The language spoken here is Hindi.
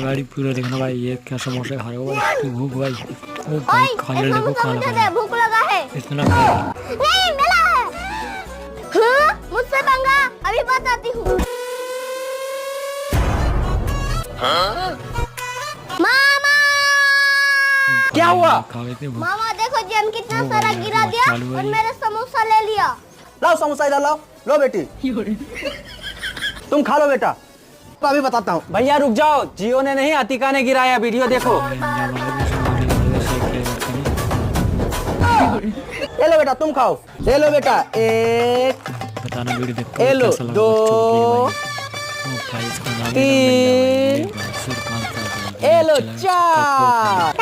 गाड़ी पूरा देखना भाई, ये क्या समोसे खा रहे हो भाई, इतनी भूख भाई। ओ भाई खाने देखो कहाँ लगा है, भूख लगा है इतना खाया। नहीं मिला है। हाँ? मुझसे पंगा, अभी बताती हूँ। मामा क्या हुआ? मामा देखो जैम कितना सारा गिरा दिया और मेरा समोसा ले लिया। लाओ समोसा इधर लाओ। लो बेटी तुम खा लो बेटा, अभी बताता हूँ। भैया रुक जाओ, जियो ने नहीं अतिका ने गिराया, वीडियो देखो। ये लो बेटा तुम खाओ, ये लो बेटा एक, बताना वीडियो देखो ये लो दो, तीन, ये लो चार।